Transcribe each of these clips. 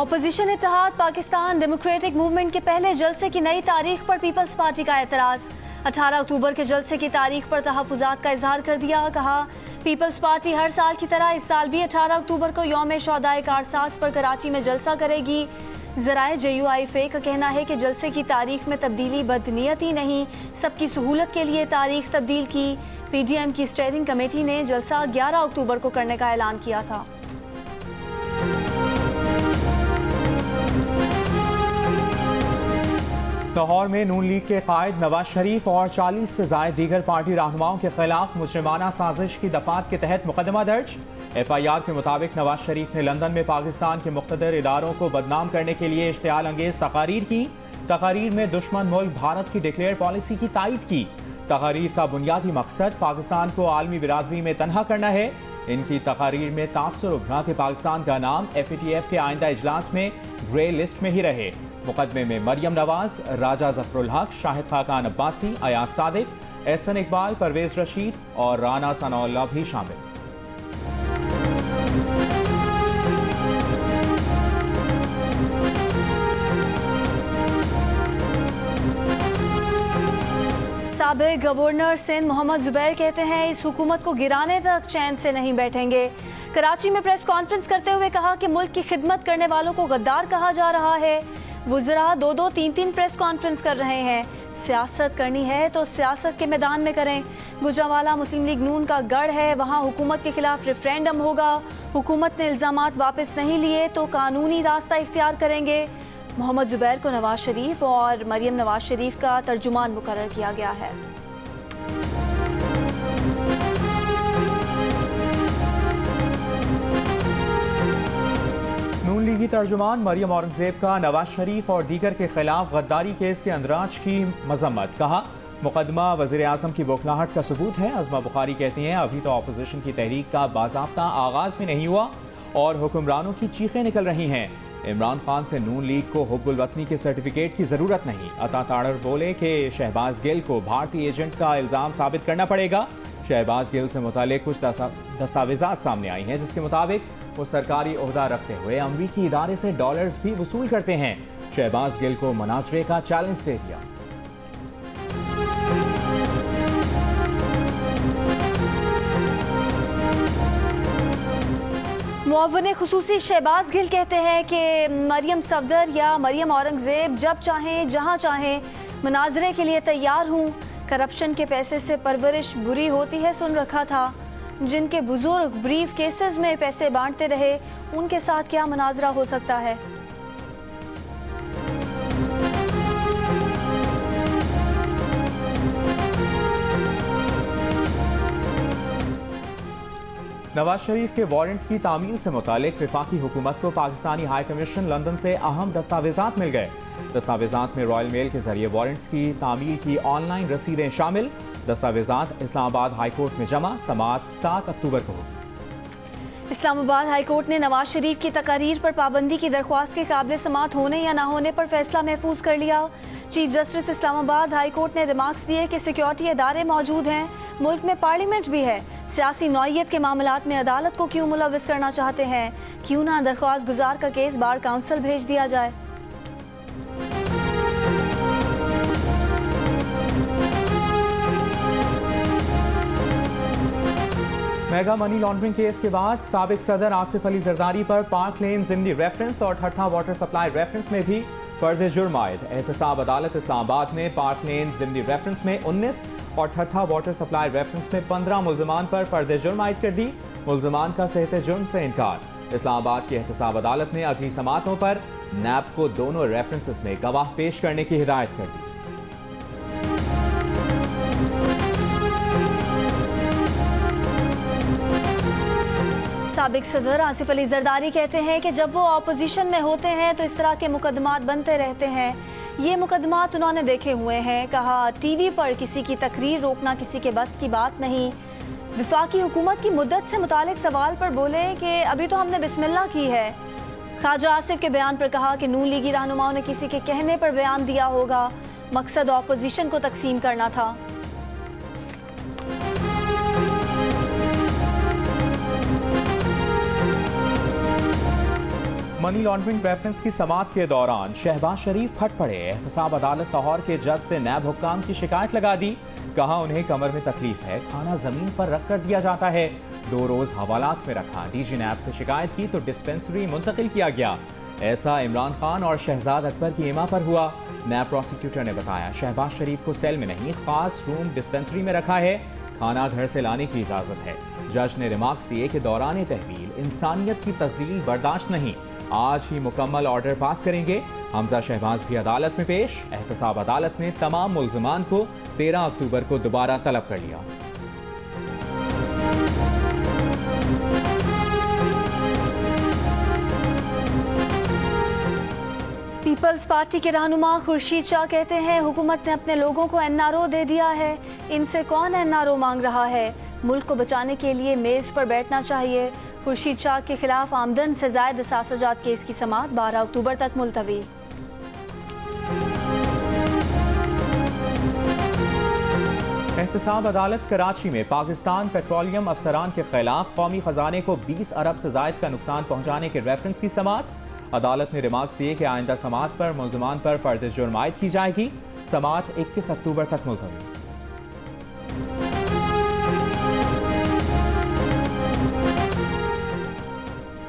Opposition इत्तेहाद Pakistan democratic movement के पहले जलसे की नई तारीख पर पीपल्स पार्टी का एतराज। 18 अक्टूबर के जलसे की तारीख पर तहफ़्फ़ुज़ात का इजहार कर दिया। कहा, पीपल्स पार्टी हर साल की तरह इस साल भी 18 अक्टूबर को यौम शोहदाए कारसाज पर कराची में जलसा करेगी। ज़राए JUIFA का कहना है कि जलसे की तारीख में तब्दीली बदनीयती नहीं, सबकी सहूलत के लिए तारीख तब्दील की। PDM की स्टीयरिंग कमेटी ने जलसा 11 अक्टूबर को करने का ऐलान किया था। लाहौर में नून लीग के कायद नवाज शरीफ और 40 से ज्यादा दीगर पार्टी रहनुमाओं के खिलाफ मुजरिमाना साजिश की दफात के तहत मुकदमा दर्ज। FIR के मुताबिक नवाज शरीफ ने लंदन में पाकिस्तान के मुख्तदर इदारों को बदनाम करने के लिए इश्तियाल अंगेज तकारीर की। तकारीर में दुश्मन मुल्क भारत की डिक्लेयर पॉलिसी की तायद की। तकारीर का बुनियादी मकसद पाकिस्तान को आलमी बिरादरी में तनहा करना है। इनकी तकारीर में तासुर उभरा कि पाकिस्तान का नाम FATF के आइंदा इजलास में ग्रे लिस्ट में ही रहे। मुकदमे में मरियम नवाज, राजा जफरुल हक, शाहिद खाकान अब्बासी, अयाज सादिक, एहसन इकबाल, परवेज रशीद और राना सनाउल्लाह भी शामिल। साबिक गवर्नर सिंध मोहम्मद जुबैर कहते हैं इस हुकूमत को गिराने तक चैन से नहीं बैठेंगे। कराची में प्रेस कॉन्फ्रेंस करते हुए कहा कि मुल्क की खिदमत करने वालों को गद्दार कहा जा रहा है। वुज़रा 2-2, 3-3 प्रेस कॉन्फ्रेंस कर रहे हैं। सियासत करनी है तो सियासत के मैदान में करें। गुजरांवाला मुस्लिम लीग नून का गढ़ है, वहाँ हुकूमत के खिलाफ रेफरेंडम होगा। हुकूमत ने इल्ज़ामात वापस नहीं लिए तो कानूनी रास्ता इख्तियार करेंगे। मोहम्मद जुबैर को नवाज शरीफ और मरियम नवाज शरीफ का तर्जुमान मुकर्रर किया गया है। नून लीगी तर्जुमान मरियम औरंगजेब का नवाज शरीफ और दीगर के खिलाफ गद्दारी केस के अंदराज की मजम्मत। कहा, मुकदमा वज़ीर आज़म की बौखलाहट का सबूत है। अज़मा बुखारी कहती हैं अभी तो अपोजिशन की तहरीक का बाज़ाब्ता आगाज भी नहीं हुआ और हुक्मरानों की चीखें निकल रही हैं। इमरान खान से नून लीग को हुब्बुल वतनी के सर्टिफिकेट की जरूरत नहीं। अता ताड़र बोले कि शहबाज गिल को भारतीय एजेंट का इल्जाम साबित करना पड़ेगा। शहबाज गिल से मुतालिक कुछ दस्तावेजात सामने आई हैं जिसके मुताबिक वो सरकारी ओहदा रखते हुए अमरीकी इदारे से डॉलर्स भी वसूल करते हैं। शहबाज गिल को मुनाजरे का चैलेंज दे दिया। मुअव्विन खुसूसी शहबाज गिल कहते हैं कि मरियम सफदर या मरियम औरंगजेब जब चाहें जहां चाहें मुनाजरे के लिए तैयार हूं। करप्शन के पैसे से परवरिश बुरी होती है सुन रखा था। जिनके बुजुर्ग ब्रीफ केसेस में पैसे बांटते रहे उनके साथ क्या मुनाजरा हो सकता है। नवाज शरीफ के वारंट की तामील से मुतालिक वफाकी हुकूमत को पाकिस्तानी हाई कमीशन लंदन से अहम दस्तावेजात मिल गए। दस्तावेजात में रॉयल मेल के जरिए वारंट्स की तामील की ऑनलाइन रसीदें शामिल। दस्तावेजात इस्लामाबाद हाई कोर्ट में जमा। समाअत 7 अक्टूबर को होगी। इस्लामाबाद हाई कोर्ट ने नवाज शरीफ की तकारीर पर पाबंदी की दरख्वास्त के काबिल समाअत होने या ना होने पर फैसला महफूज कर लिया। Chief justice Islamabad high court ने रिमार्क्स दिए कि सिक्योरिटी अदारे मौजूद हैं, मुल्क में पार्लियामेंट भी है। सियासी नौइयत के मामलात में अदालत को क्यों मुलविस करना चाहते हैं। क्यों ना दरख्वास्त गुजार का केस बार काउंसिल भेज दिया जाए। मेगा मनी लॉन्ड्रिंग केस के बाद साबिक सदर आसिफ अली जरदारी पर पार्क लेन जिमनी रेफरेंस और ठट्ठा वाटर सप्लाई रेफरेंस में भी फर्द जुर्म आयद। एहतसाब अदालत इस्लामाबाद ने पार्क लेन जिमनी रेफरेंस में 19 और ठट्ठा वाटर सप्लाई रेफरेंस में 15 मुल्ज़मान पर फर्द जुर्म आयद कर दी। मुल्ज़मान का सेहत जुर्म से इनकार। इस्लामाबाद की एहतसाब अदालत ने अगली समाअतों पर नैब को दोनों रेफरेंसेस में गवाह पेश करने की हिदायत कर दी। साबिक सदर आसिफ अली जरदारी कहते हैं कि जब वो ऑपोजिशन में होते हैं तो इस तरह के मुकदमात बनते रहते हैं। ये मुकदमात उन्होंने देखे हुए हैं। कहा, टीवी पर किसी की तकरीर रोकना किसी के बस की बात नहीं। वफाकी हुकूमत की मुद्दत से मुतालिक सवाल पर बोले कि अभी तो हमने बिस्मिल्लाह की है। ख्वाजा आसिफ के बयान पर कहा कि नून लीगी रहनुमाओं ने किसी के कहने पर बयान दिया होगा। मकसद ऑपोजिशन को तकसीम करना था। मनी लॉन्ड्रिंग रेफरेंस की समाअत के दौरान शहबाज शरीफ फट पड़े। एहतसाब अदालत लाहौर के जज से नैब हुक्काम की शिकायत लगा दी। कहा उन्हें कमर में तकलीफ है, खाना जमीन पर रख कर दिया जाता है। 2 रोज हवालात में रखा। डीजी नैब से शिकायत की तो डिस्पेंसरी मुंतकिल किया गया। ऐसा इमरान खान और शहजाद अकबर की इमा पर हुआ। नैब प्रोसिक्यूटर ने बताया शहबाज शरीफ को सेल में नहीं, खास रूम डिस्पेंसरी में रखा है। खाना घर से लाने की इजाजत है। जज ने रिमार्क्स दिए कि दौरान तहवील इंसानियत की तस्दील बर्दाश्त नहीं। आज ही मुकम्मल ऑर्डर पास करेंगे। हमजा शहबाज भी अदालत में पेश। एहतसाब अदालत ने तमाम मुल्ज़िमान को 13 अक्टूबर को दोबारा तलब कर लिया। पीपल्स पार्टी के रहनुमा खुर्शीद शाह कहते हैं हुकूमत ने अपने लोगों को एनआरओ दे दिया है। इनसे कौन एनआरओ मांग रहा है? मुल्क को बचाने के लिए मेज पर बैठना चाहिए। खुर्शीद शाह के खिलाफ आमदन से जायद असासाजात केस की समाअत 12 अक्टूबर तक मुलतवी। एहतसाब अदालत कराची में पाकिस्तान पेट्रोलियम अफसरान के खिलाफ कौमी खजाने को 20 अरब से जायद का नुकसान पहुंचाने के रेफरेंस की समाअत। अदालत ने रिमार्क्स दिए कि आइंदा समाअत पर मुल्ज़िमान पर फर्द जुर्म आयद की जाएगी। समाअत 21 अक्टूबर तक मुलतवी।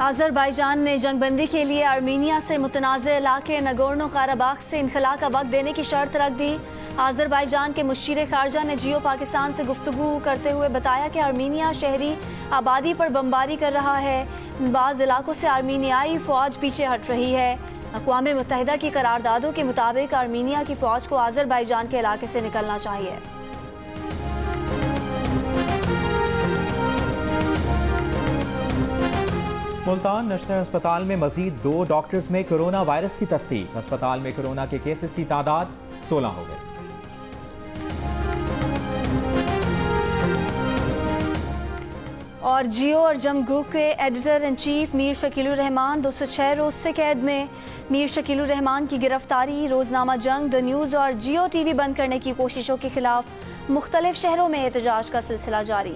आज़रबाईजान ने जंगबंदी के लिए आर्मीनिया से मुतनाज़ इलाके नगोर्नो काराबाख से इनखला का वक्त देने की शर्त रख दी। आज़रबाईजान के मुशीर खारजा ने जियो पाकिस्तान से गुफ्तगू करते हुए बताया कि आर्मीनिया शहरी आबादी पर बमबारी कर रहा है। बाज़ इलाकों से आर्मीनियाई फ़ौज पीछे हट रही है। अक़वाम मुत्तहिदा की करारदादों के मुताबिक आर्मीनिया की फ़ौज को आज़रबाईजान के इलाके से निकलना चाहिए। मुल्तान नेशनल अस्पताल में मजीद 2 डॉक्टर्स में कोरोना वायरस की तस्दीक। अस्पताल में कोरोना के केसेस की तादाद 16 हो गई। और जियो और जम ग्रुप के editor in chief Mir Shakilur Rahman 206 रोज से कैद में। मीर शकीलुर रहमान की गिरफ्तारी, रोजनामा जंग, द न्यूज़ और जियो टीवी बंद करने की कोशिशों के खिलाफ मुख्तलिफ शहरों में एहतजाज का सिलसिला जारी।